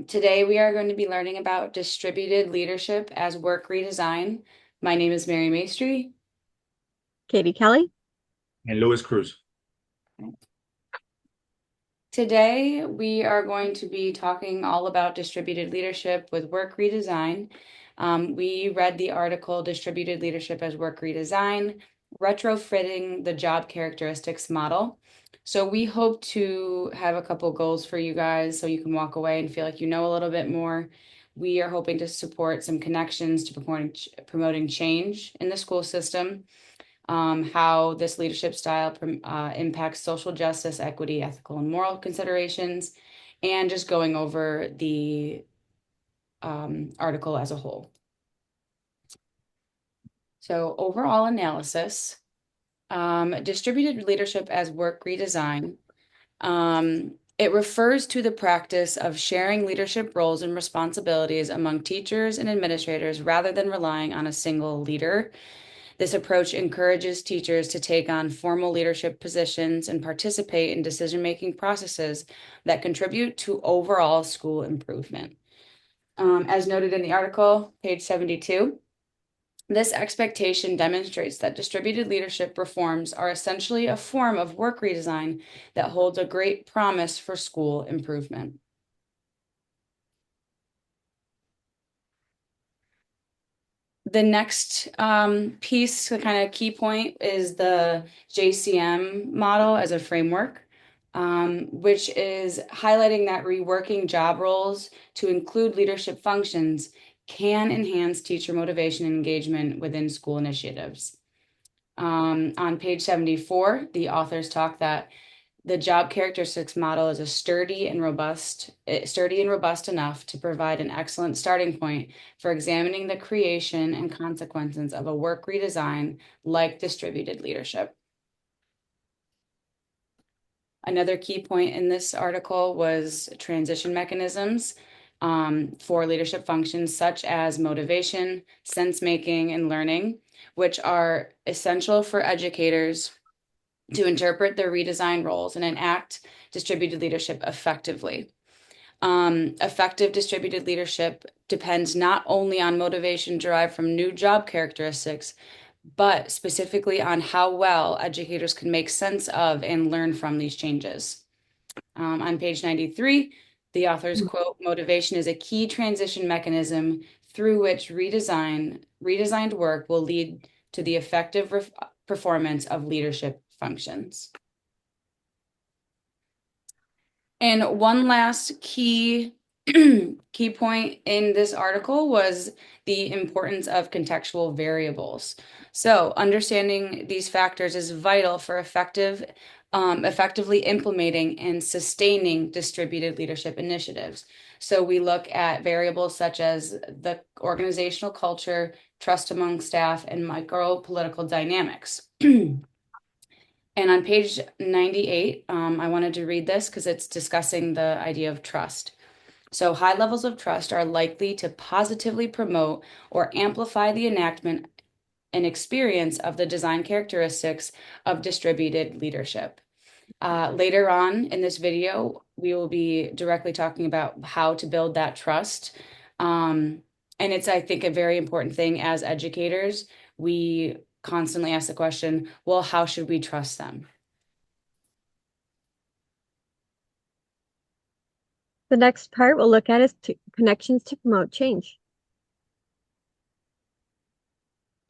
Today we are going to be learning about distributed leadership as work redesign. My name is Mary Maestri. Katie Kelly. And Louis Cruz. Today we are going to be talking all about distributed leadership with work redesign. We read the article Distributed Leadership as Work Redesign, Retrofitting the Job Characteristics Model. So we hope to have a couple goals for you guys so you can walk away and feel like you know a little bit more. We are hoping to support some connections to promoting change in the school system, how this leadership style impacts social justice, equity, ethical, and moral considerations, and just going over the article as a whole. So overall analysis, distributed leadership as work redesign. It refers to the practice of sharing leadership roles and responsibilities among teachers and administrators rather than relying on a single leader. This approach encourages teachers to take on formal leadership positions and participate in decision-making processes that contribute to overall school improvement. As noted in the article, page 72, this expectation demonstrates that distributed leadership reforms are essentially a form of work redesign that holds a great promise for school improvement. The next piece, the kind of key point, is the JCM model as a framework, which is highlighting that reworking job roles to include leadership functions can enhance teacher motivation and engagement within school initiatives. On page 74, the authors talk that the job characteristics model is sturdy and robust enough to provide an excellent starting point for examining the creation and consequences of a work redesign like distributed leadership. Another key point in this article was transition mechanisms for leadership functions such as motivation, sense making, and learning, which are essential for educators to interpret their redesigned roles and enact distributed leadership effectively. Effective distributed leadership depends not only on motivation derived from new job characteristics, but specifically on how well educators can make sense of and learn from these changes. On page 93, the authors quote, "Motivation is a key transition mechanism through which redesigned work will lead to the effective performance of leadership functions." And one last key point in this article was the importance of contextual variables. So understanding these factors is vital for effectively implementing and sustaining distributed leadership initiatives. So we look at variables such as the organizational culture, trust among staff, and micro-political dynamics. And on page 98, I wanted to read this because it's discussing the idea of trust. So high levels of trust are likely to positively promote or amplify the enactment and experience of the design characteristics of distributed leadership. Later on in this video, we will be directly talking about how to build that trust. And it's, I think, a very important thing as educators. We constantly ask the question, well, how should we trust them? The next part we'll look at is connections to promote change.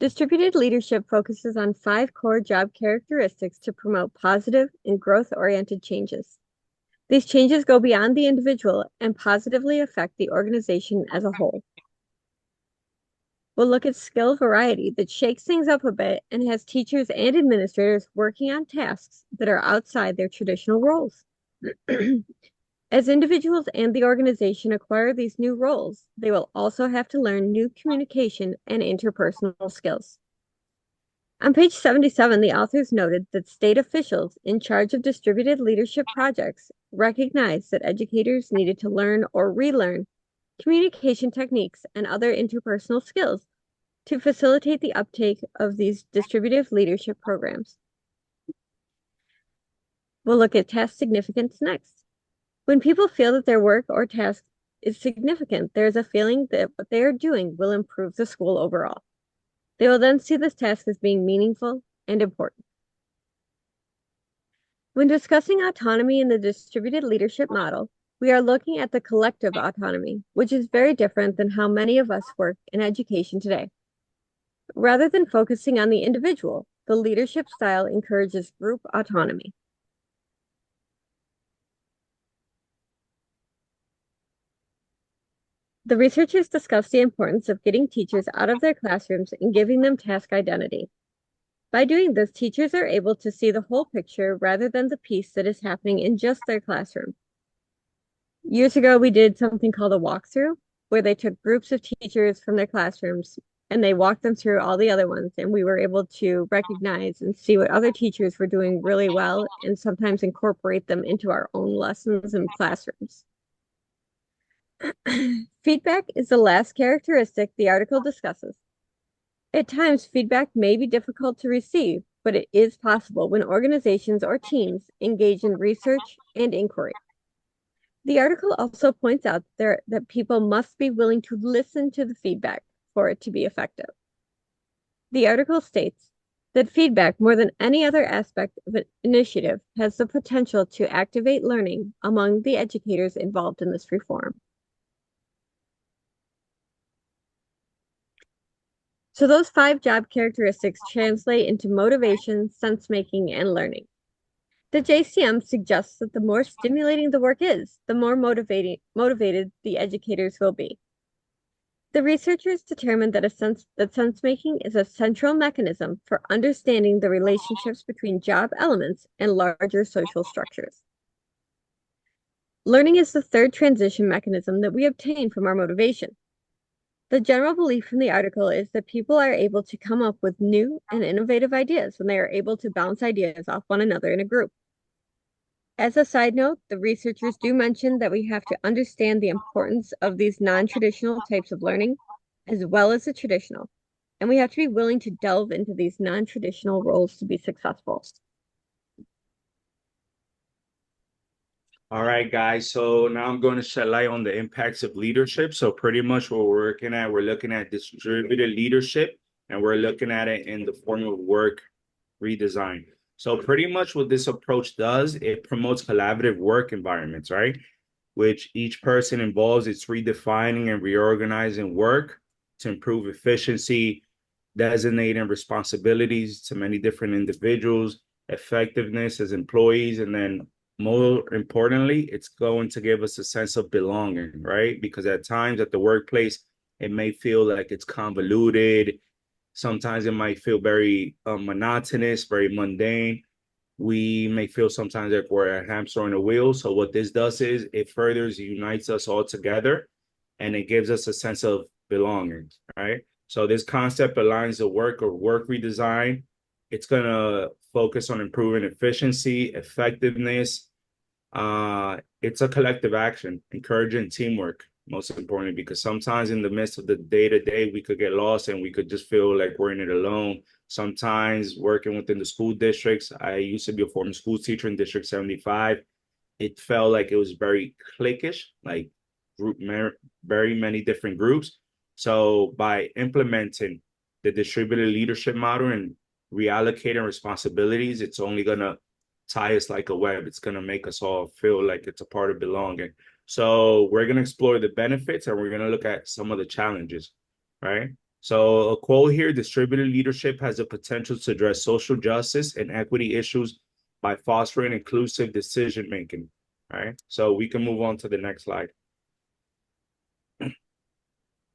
Distributed leadership focuses on 5 core job characteristics to promote positive and growth-oriented changes. These changes go beyond the individual and positively affect the organization as a whole. We'll look at skill variety that shakes things up a bit and has teachers and administrators working on tasks that are outside their traditional roles. As individuals and the organization acquire these new roles, they will also have to learn new communication and interpersonal skills. On page 77, the authors noted that state officials in charge of distributed leadership projects recognized that educators needed to learn or relearn communication techniques and other interpersonal skills to facilitate the uptake of these distributive leadership programs. We'll look at task significance next. When people feel that their work or task is significant, there is a feeling that what they are doing will improve the school overall. They will then see this task as being meaningful and important. When discussing autonomy in the distributed leadership model, we are looking at the collective autonomy, which is very different than how many of us work in education today. Rather than focusing on the individual, the leadership style encourages group autonomy. The researchers discussed the importance of getting teachers out of their classrooms and giving them task identity. By doing this, teachers are able to see the whole picture rather than the piece that is happening in just their classroom. Years ago, we did something called a walkthrough, where they took groups of teachers from their classrooms and they walked them through all the other ones. And we were able to recognize and see what other teachers were doing really well and sometimes incorporate them into our own lessons and classrooms. Feedback is the last characteristic the article discusses. At times, feedback may be difficult to receive, but it is possible when organizations or teams engage in research and inquiry. The article also points out that people must be willing to listen to the feedback for it to be effective. The article states that feedback, more than any other aspect of an initiative, has the potential to activate learning among the educators involved in this reform. So those 5 job characteristics translate into motivation, sense-making, and learning. The JCM suggests that the more stimulating the work is, the more motivated the educators will be. The researchers determined that sense-making is a central mechanism for understanding the relationships between job elements and larger social structures. Learning is the third transition mechanism that we obtain from our motivation. The general belief from the article is that people are able to come up with new and innovative ideas when they are able to bounce ideas off one another in a group. As a side note, the researchers do mention that we have to understand the importance of these non-traditional types of learning as well as the traditional, and we have to be willing to delve into these non-traditional roles to be successful. All right, guys. So now I'm going to shed light on the impacts of leadership. So pretty much what we're looking at distributed leadership, and we're looking at it in the form of work redesign. So pretty much what this approach does, it promotes collaborative work environments, right? Which each person involves, it's redefining and reorganizing work to improve efficiency, designating responsibilities to many different individuals, effectiveness as employees, and then more importantly, it's going to give us a sense of belonging, right? Because at times at the workplace, it may feel like it's convoluted. Sometimes it might feel very monotonous, very mundane. We may feel sometimes like we're a hamster on a wheel. So what this does is it furthers unites us all together and it gives us a sense of belonging, right? So this concept aligns the work or work redesign. It's going to focus on improving efficiency, effectiveness. It's a collective action, encouraging teamwork, most importantly, because sometimes in the midst of the day-to-day, we could get lost and we could just feel like we're in it alone. Sometimes working within the school districts, I used to be a former school teacher in District 75. It felt like it was very cliquish, like group, very many different groups. So by implementing the distributed leadership model and reallocating responsibilities, it's only going to tie us like a web. It's going to make us all feel like it's a part of belonging. So we're going to explore the benefits and we're going to look at some of the challenges, right? So a quote here, distributed leadership has the potential to address social justice and equity issues by fostering inclusive decision making, right? So we can move on to the next slide.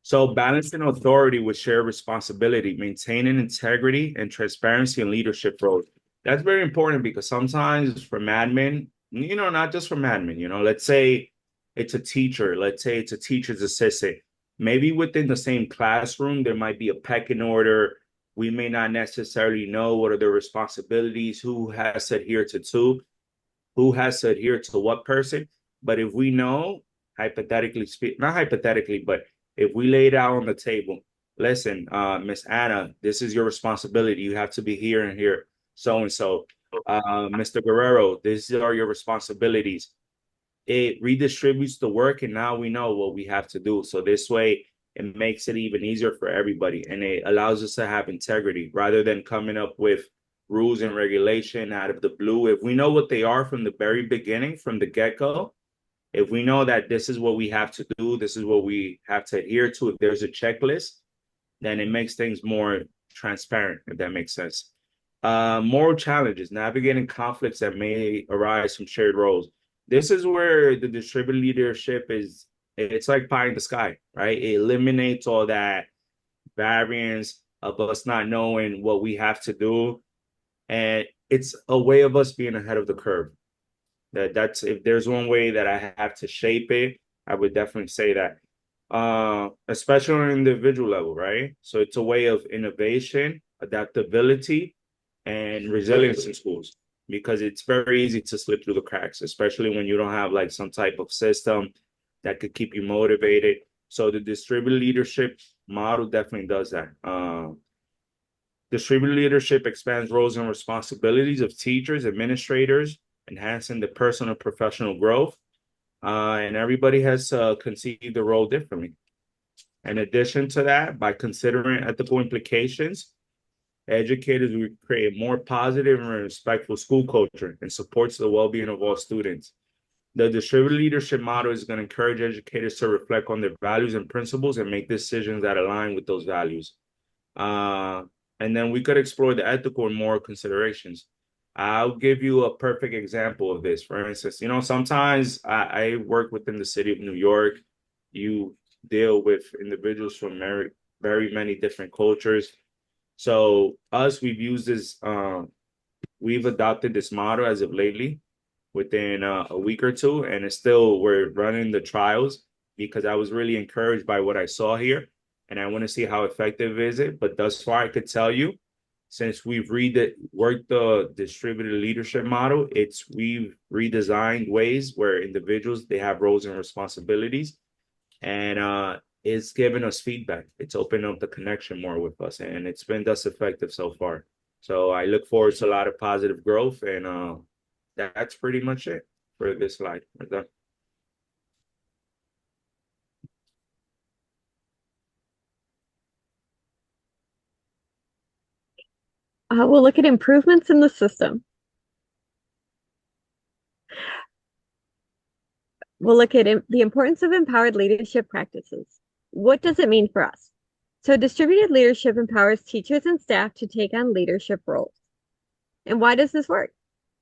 So balancing authority with shared responsibility, maintaining integrity and transparency in leadership roles. That's very important because sometimes from admin, not just from admin, let's say it's a teacher, let's say it's a teacher's assistant. Maybe within the same classroom, there might be a pecking order. We may not necessarily know what are their responsibilities, who has to adhere to who has to adhere to what person. But if we know, hypothetically speak, not hypothetically, but if we lay it out on the table, listen, Miss Anna, this is your responsibility. You have to be here and here, so and so. Mr. Guerrero, these are your responsibilities. It redistributes the work, and now we know what we have to do. So this way, it makes it even easier for everybody, and it allows us to have integrity rather than coming up with rules and regulation out of the blue. If we know what they are from the very beginning, from the get-go, if we know that this is what we have to do, this is what we have to adhere to, if there's a checklist, then it makes things more transparent, if that makes sense. Moral challenges, navigating conflicts that may arise from shared roles. This is where the distributed leadership is, it's like pie in the sky, right? It eliminates all that variance of us not knowing what we have to do. And it's a way of us being ahead of the curve. That's if there's one way that I have to shape it, I would definitely say that. Especially on an individual level, right? So it's a way of innovation, adaptability, and resilience in schools because it's very easy to slip through the cracks, especially when you don't have like some type of system that could keep you motivated. So the distributed leadership model definitely does that. Distributed leadership expands roles and responsibilities of teachers, administrators, enhancing the personal and professional growth. And everybody has conceived the role differently. In addition to that, by considering ethical implications, educators will create a more positive and respectful school culture and supports the well-being of all students. The distributed leadership model is going to encourage educators to reflect on their values and principles and make decisions that align with those values. Uh, and then we could explore the ethical and moral considerations. I'll give you a perfect example of this. For instance, sometimes I work within the city of New York. You deal with individuals from very many different cultures. So us, we've adopted this model as of lately within a week or two, and it's still we're running the trials because I was really encouraged by what I saw here, and I want to see how effective is it. But thus far, I could tell you, since worked the distributed leadership model, we've redesigned ways where individuals they have roles and responsibilities, and it's given us feedback. It's opened up the connection more with us, and it's been thus effective so far. So I look forward to a lot of positive growth, and that's pretty much it for this slide. We'll look at improvements in the system. We'll look at the importance of empowered leadership practices. What does it mean for us? So distributed leadership empowers teachers and staff to take on leadership roles. And why does this work?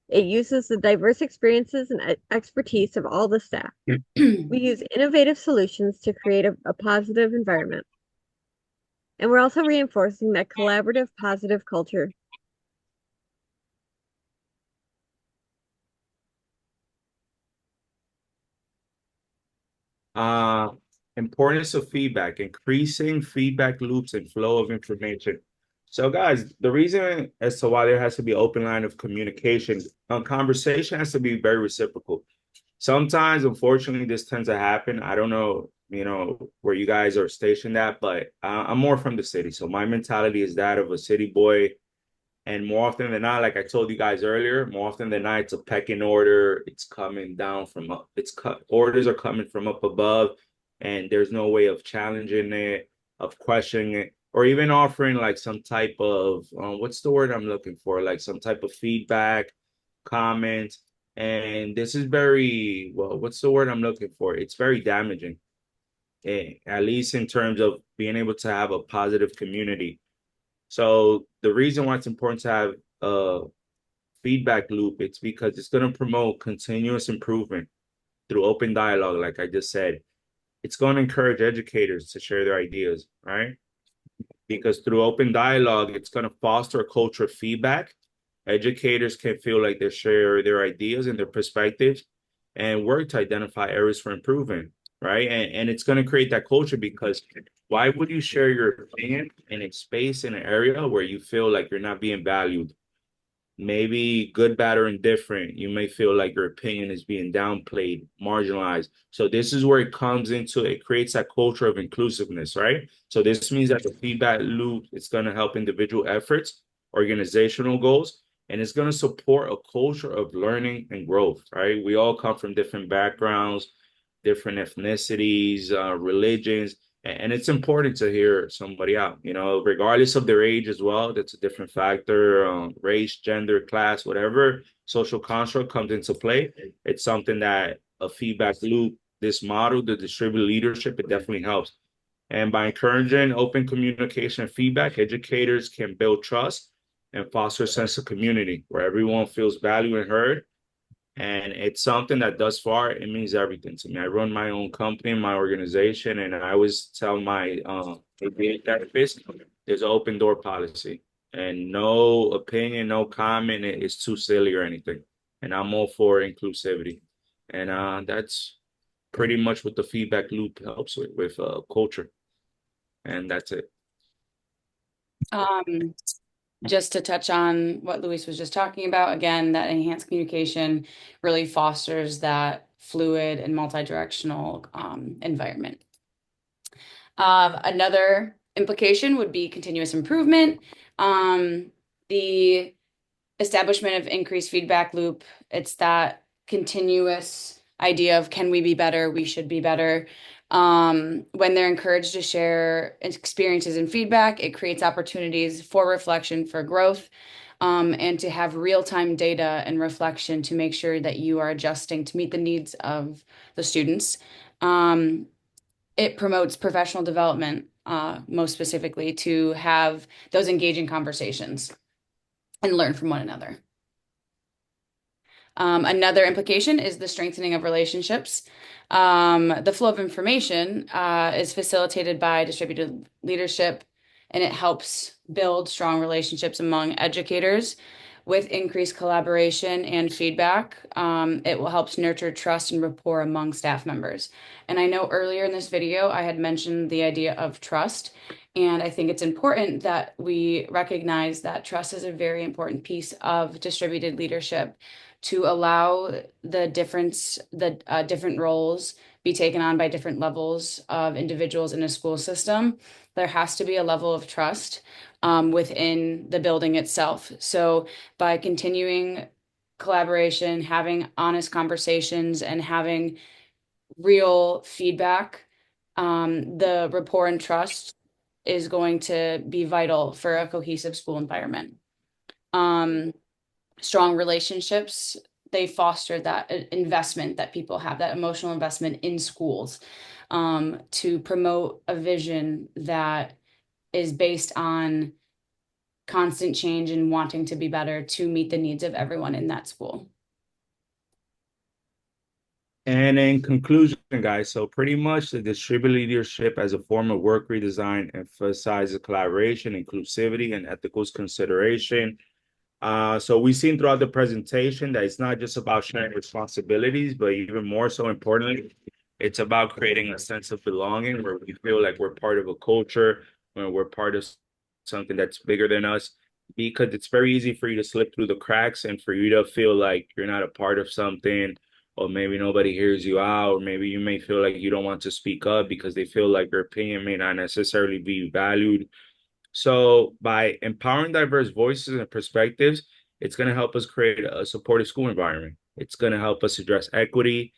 It uses the diverse experiences and expertise of all the staff. We use innovative solutions to create a positive environment. And we're also reinforcing that collaborative, positive culture. Uh, Importance of feedback, increasing feedback loops and flow of information. So, guys, the reason as to why there has to be open line of communication, conversation has to be very reciprocal. Sometimes, unfortunately, this tends to happen. I don't know, where you guys are stationed at, but I'm more from the city. So my mentality is that of a city boy. And more often than not, like I told you guys earlier, more often than not, it's a pecking order. It's coming down from up. Orders are coming from up above, and there's no way of challenging it, of questioning it, or even offering like some type of what's the word I'm looking for? Like some type of feedback, comment. And this is very well. What's the word I'm looking for? It's very damaging, at least in terms of being able to have a positive community. So the reason why it's important to have a feedback loop, it's because it's going to promote continuous improvement through open dialogue, like I just said. It's going to encourage educators to share their ideas, right? Because through open dialogue, it's going to foster a culture of feedback. Educators can feel like they share their ideas and their perspectives and work to identify areas for improvement, right? And it's going to create that culture because why would you share your opinion in a space in an area where you feel like you're not being valued? maybe good, bad, or indifferent. You may feel like your opinion is being downplayed, marginalized. So this is where it comes into it creates that culture of inclusiveness, right? So this means that the feedback loop is going to help individual efforts, organizational goals, and it's going to support a culture of learning and growth, right? We all come from different backgrounds, different ethnicities, religions, and it's important to hear somebody out, regardless of their age as well. That's a different factor. Race, gender, class, whatever social construct comes into play. It's something that a feedback loop, this model, the distributed leadership, it definitely helps. And by encouraging open communication and feedback, educators can build trust and foster a sense of community where everyone feels valued and heard. And it's something that thus far, it means everything to me. I run my own company, my organization, and I always tell my ABA therapist, there's an open door policy and no opinion, no comment is too silly or anything. And I'm all for inclusivity. And that's pretty much what the feedback loop helps with culture. And that's it. Um, just to touch on what Luis was just talking about, again, that enhanced communication really fosters that fluid and multi-directional environment. Another implication would be continuous improvement. The establishment of increased feedback loop, it's that continuous idea of can we be better, we should be better. When they're encouraged to share experiences and feedback, it creates opportunities for reflection, for growth, and to have real-time data and reflection to make sure that you are adjusting to meet the needs of the students. It promotes professional development, most specifically, to have those engaging conversations and learn from one another. Another implication is the strengthening of relationships. The flow of information is facilitated by distributed leadership, and it helps build strong relationships among educators with increased collaboration and feedback. It will help nurture trust and rapport among staff members. And I know earlier in this video, I had mentioned the idea of trust. And I think it's important that we recognize that trust is a very important piece of distributed leadership to allow the different roles be taken on by different levels of individuals in a school system. There has to be a level of trust within the building itself. So by continuing collaboration, having honest conversations, and having real feedback, the rapport and trust is going to be vital for a cohesive school environment. Strong relationships, they foster that investment that people have, that emotional investment in schools, to promote a vision that is based on constant change and wanting to be better to meet the needs of everyone in that school. And in conclusion, guys, so pretty much the distributed leadership as a form of work redesign emphasizes collaboration, inclusivity, and ethical consideration. So we've seen throughout the presentation that it's not just about sharing responsibilities, but even more so importantly, it's about creating a sense of belonging where we feel like we're part of a culture, when we're part of something that's bigger than us, because it's very easy for you to slip through the cracks and for you to feel like you're not a part of something, or maybe nobody hears you out, or maybe you may feel like you don't want to speak up because they feel like your opinion may not necessarily be valued. So by empowering diverse voices and perspectives, it's going to help us create a supportive school environment. It's going to help us address equity.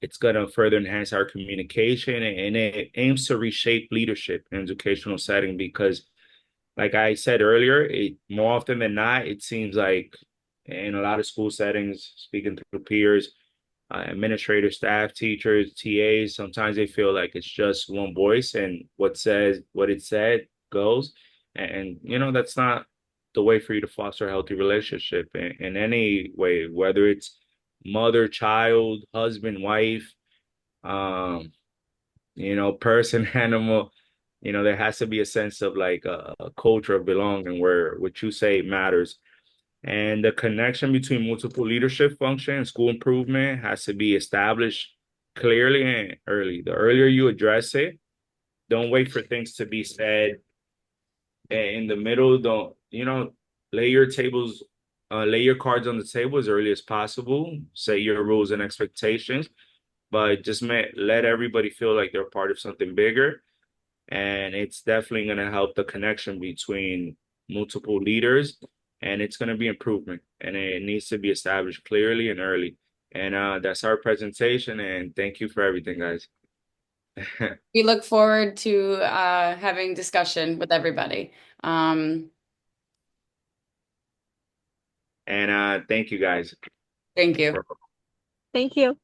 It's going to further enhance our communication, and it aims to reshape leadership in educational setting because, like I said earlier, more often than not, it seems like in a lot of school settings, speaking to peers, administrators, staff, teachers, TAs, sometimes they feel like it's just one voice and what it said goes. And that's not the way for you to foster a healthy relationship in any way, whether it's mother, child, husband, wife, um, person, animal. There has to be a sense of like a culture of belonging where what you say matters. And the connection between multiple leadership function and school improvement has to be established clearly and early. The earlier you address it, don't wait for things to be said in the middle. Don't, lay your tables lay your cards on the table as early as possible, set your rules and expectations, but just let everybody feel like they're part of something bigger. And it's definitely going to help the connection between multiple leaders, and it's going to be improvement, and it needs to be established clearly and early. And that's our presentation, and thank you for everything, guys. We look forward to having discussion with everybody. Um, And thank you guys. Thank you. Thank you.